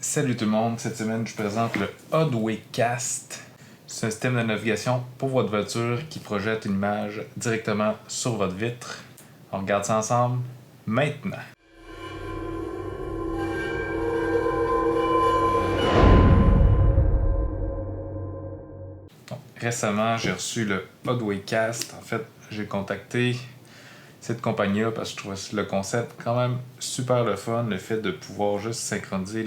Salut tout le monde, cette semaine je présente le Odwaycast. C'est un système de navigation pour votre voiture qui projette une image directement sur votre vitre. On regarde ça ensemble maintenant. Donc, récemment j'ai reçu le Odwaycast. En fait, j'ai contacté cette compagnie-là parce que je trouvais le concept quand même super le fun, le fait de pouvoir juste synchroniser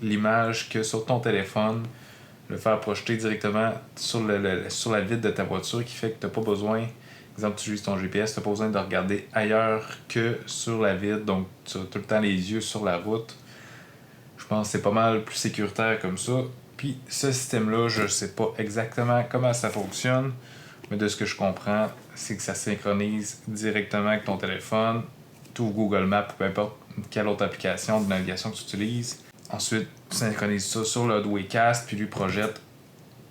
l'image que sur ton téléphone, le faire projeter directement sur la vitre de ta voiture, qui fait que tu n'as pas besoin, exemple tu utilises ton GPS, tu n'as pas besoin de regarder ailleurs que sur la vitre, donc tu as tout le temps les yeux sur la route. Je pense que c'est pas mal plus sécuritaire comme ça. Puis ce système-là, je sais pas exactement comment ça fonctionne, mais de ce que je comprends, c'est que ça synchronise directement avec ton téléphone, tu ouvres Google Maps ou peu importe quelle autre application de navigation que tu utilises. Ensuite, tu synchronises ça sur le Odwaycast, puis lui projette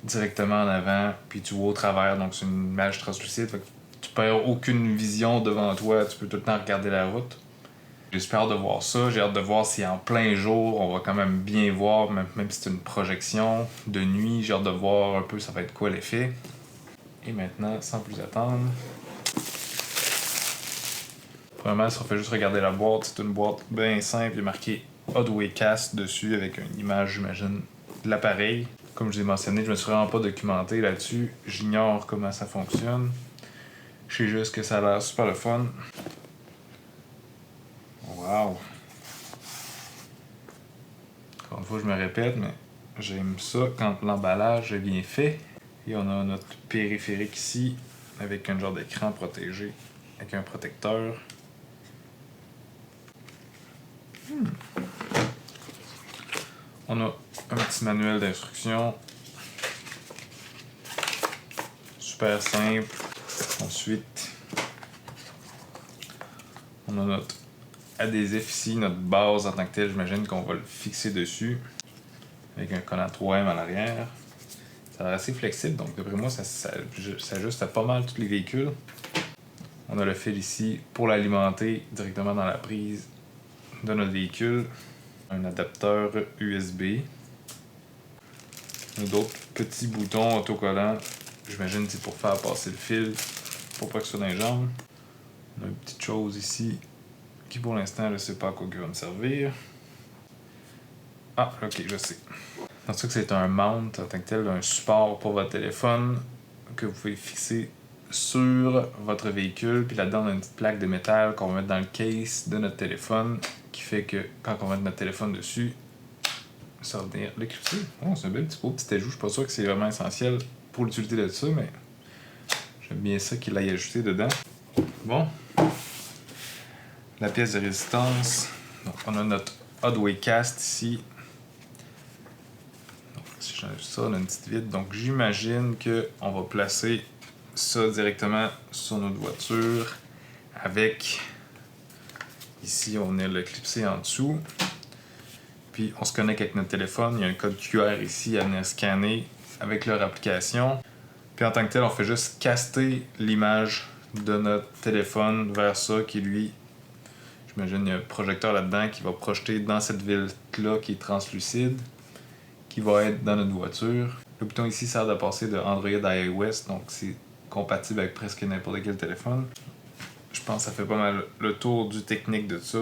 directement en avant, puis tu vois au travers, donc c'est une image translucide, fait que tu perds aucune vision devant toi, tu peux tout le temps regarder la route. J'ai super hâte de voir ça, j'ai hâte de voir si en plein jour, on va quand même bien voir, même si c'est une projection de nuit, j'ai hâte de voir un peu ça va être quoi l'effet. Et maintenant, sans plus attendre, premièrement, si on fait juste regarder la boîte, c'est une boîte bien simple, il est marqué Odwaycast dessus avec une image, j'imagine, de l'appareil. Comme je l'ai mentionné, je me suis vraiment pas documenté là-dessus, j'ignore comment ça fonctionne. Je sais juste que ça a l'air super le fun. Wow! Encore une fois, je me répète, mais j'aime ça quand l'emballage est bien fait. Et on a notre périphérique ici, avec un genre d'écran protégé, avec un protecteur. On a un petit manuel d'instruction. Super simple. Ensuite, on a notre adhésif ici, notre base en tant que telle, j'imagine qu'on va le fixer dessus avec un collant 3M à l'arrière. Ça a l'air assez flexible, donc d'après moi, ça s'ajuste à pas mal tous les véhicules. On a le fil ici pour l'alimenter directement dans la prise de notre véhicule. Un adapteur USB. On a d'autres petits boutons autocollants. J'imagine que c'est pour faire passer le fil, pour pas que ce soit dans les jambes. On a une petite chose ici qui pour l'instant je sais pas à quoi il va me servir. Ah, ok, je sais. En tout cas, c'est un mount en tant que tel, un support pour votre téléphone que vous pouvez fixer sur votre véhicule. Puis là-dedans, on a une petite plaque de métal qu'on va mettre dans le case de notre téléphone qui fait que quand on va mettre notre téléphone dessus, ça va venir l'éclipser. Oh, c'est un bel petit ajout. Je suis pas sûr que c'est vraiment essentiel pour l'utilité de ça, mais j'aime bien ça qu'il aille ajouté dedans. Bon. La pièce de résistance. Donc, on a notre Odwaycast ici. Si j'enlève ça, on a une petite vide. Donc j'imagine qu'on va placer ça directement sur notre voiture avec, ici on a le clipsé en dessous. Puis on se connecte avec notre téléphone. Il y a un code QR ici à venir scanner avec leur application. Puis en tant que tel, on fait juste caster l'image de notre téléphone vers ça qui lui, j'imagine il y a un projecteur là-dedans qui va projeter dans cette vitre-là qui est translucide, qui va être dans notre voiture. Le bouton ici sert de passer de Android à iOS, donc c'est compatible avec presque n'importe quel téléphone. Je pense que ça fait pas mal le tour du technique de ça.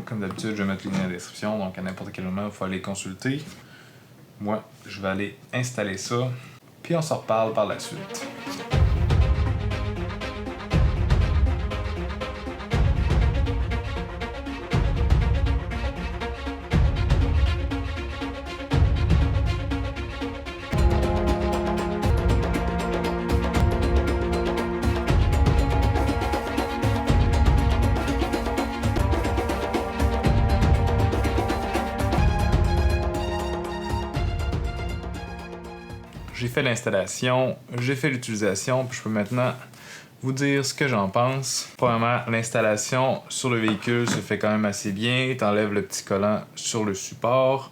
Comme d'habitude, je vais mettre le lien dans la description, donc à n'importe quel moment, il faut aller consulter. Moi, je vais aller installer ça, puis on s'en reparle par la suite. J'ai fait l'installation, j'ai fait l'utilisation, puis je peux maintenant vous dire ce que j'en pense. Premièrement, l'installation sur le véhicule se fait quand même assez bien. Tu enlèves le petit collant sur le support,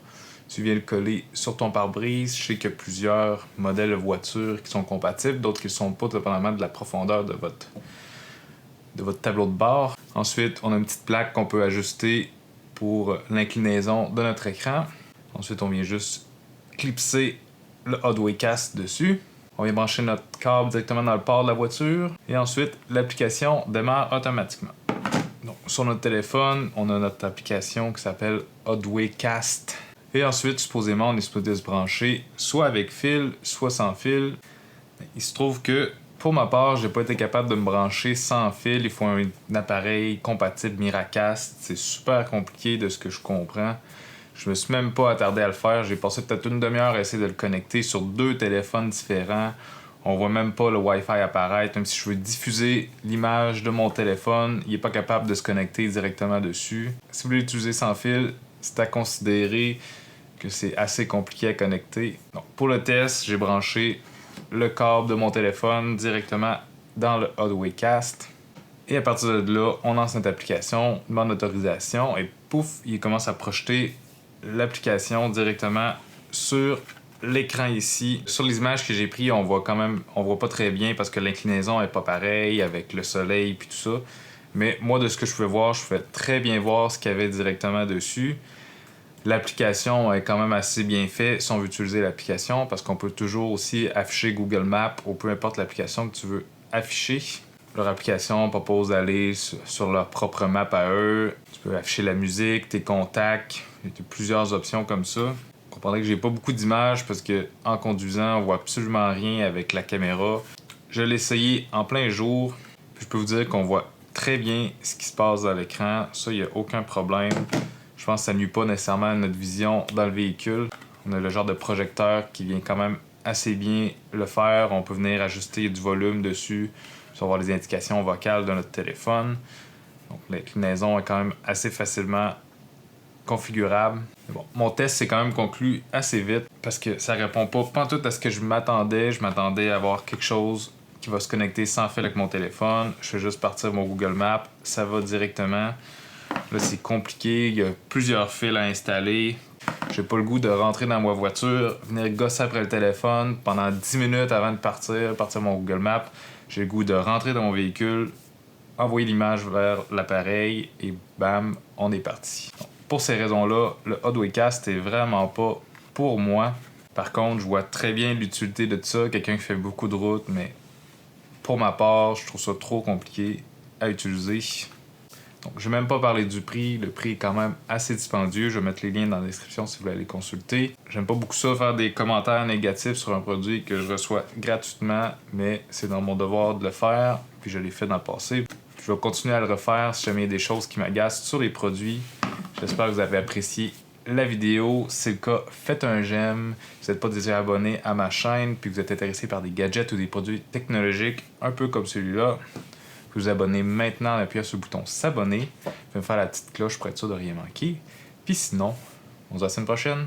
tu viens le coller sur ton pare-brise. Je sais qu'il y a plusieurs modèles de voitures qui sont compatibles, d'autres qui ne sont pas, dépendamment de la profondeur de votre tableau de bord. Ensuite, on a une petite plaque qu'on peut ajuster pour l'inclinaison de notre écran. Ensuite, on vient juste clipser le Hotwaycast dessus. On vient brancher notre câble directement dans le port de la voiture. Et ensuite, l'application démarre automatiquement. Donc, sur notre téléphone, on a notre application qui s'appelle Hotwaycast. Et ensuite, supposément, on est supposé se brancher soit avec fil, soit sans fil. Il se trouve que, pour ma part, j'ai pas été capable de me brancher sans fil. Il faut un appareil compatible Miracast. C'est super compliqué de ce que je comprends. Je me suis même pas attardé à le faire. J'ai passé peut-être une demi-heure à essayer de le connecter sur 2 téléphones différents. On voit même pas le Wi-Fi apparaître. Même si je veux diffuser l'image de mon téléphone, il est pas capable de se connecter directement dessus. Si vous voulez l'utiliser sans fil, c'est à considérer que c'est assez compliqué à connecter. Donc, pour le test, j'ai branché le câble de mon téléphone directement dans le Hotwaycast. Et à partir de là, on lance notre application, demande l'autorisation et pouf, il commence à projeter l'application directement sur l'écran ici. Sur les images que j'ai prises, on voit pas très bien parce que l'inclinaison est pas pareille avec le soleil puis tout ça. Mais moi, de ce que je pouvais voir, je pouvais très bien voir ce qu'il y avait directement dessus. L'application est quand même assez bien faite si on veut utiliser l'application parce qu'on peut toujours aussi afficher Google Maps ou peu importe l'application que tu veux afficher. Leur application propose d'aller sur leur propre map à eux. Tu peux afficher la musique, tes contacts. Il y a plusieurs options comme ça. Vous comprendrez que j'ai pas beaucoup d'images parce que en conduisant, on voit absolument rien avec la caméra. Je l'ai essayé en plein jour. Puis je peux vous dire qu'on voit très bien ce qui se passe dans l'écran. Ça, il n'y a aucun problème. Je pense que ça nuit pas nécessairement à notre vision dans le véhicule. On a le genre de projecteur qui vient quand même assez bien le faire. On peut venir ajuster du volume dessus, sur avoir les indications vocales de notre téléphone. Donc l'inclinaison est quand même assez facilement configurable. Mais bon, mon test s'est quand même conclu assez vite parce que ça répond pas pantoute à ce que je m'attendais. Je m'attendais à avoir quelque chose qui va se connecter sans fil avec mon téléphone. Je fais juste partir mon Google Maps. Ça va directement. Là, c'est compliqué. Il y a plusieurs fils à installer. J'ai pas le goût de rentrer dans ma voiture, venir gosser après le téléphone pendant 10 minutes avant de partir mon Google Maps. J'ai le goût de rentrer dans mon véhicule, envoyer l'image vers l'appareil et bam, on est parti. Donc, pour ces raisons-là, le Hotwaycast est vraiment pas pour moi. Par contre, je vois très bien l'utilité de ça, quelqu'un qui fait beaucoup de routes, mais pour ma part, je trouve ça trop compliqué à utiliser. Donc, je vais même pas parler du prix. Le prix est quand même assez dispendieux. Je vais mettre les liens dans la description si vous voulez aller consulter. J'aime pas beaucoup ça, faire des commentaires négatifs sur un produit que je reçois gratuitement, mais c'est dans mon devoir de le faire, puis je l'ai fait dans le passé. Je vais continuer à le refaire si jamais il y a des choses qui m'agacent sur les produits. J'espère que vous avez apprécié la vidéo. Si c'est le cas, faites un j'aime. Si vous n'êtes pas déjà abonné à ma chaîne, puis que vous êtes intéressé par des gadgets ou des produits technologiques, un peu comme celui-là, vous abonnez maintenant en appuyant sur le bouton s'abonner. Vous pouvez me faire la petite cloche pour être sûr de rien manquer. Puis sinon, on se voit la semaine prochaine.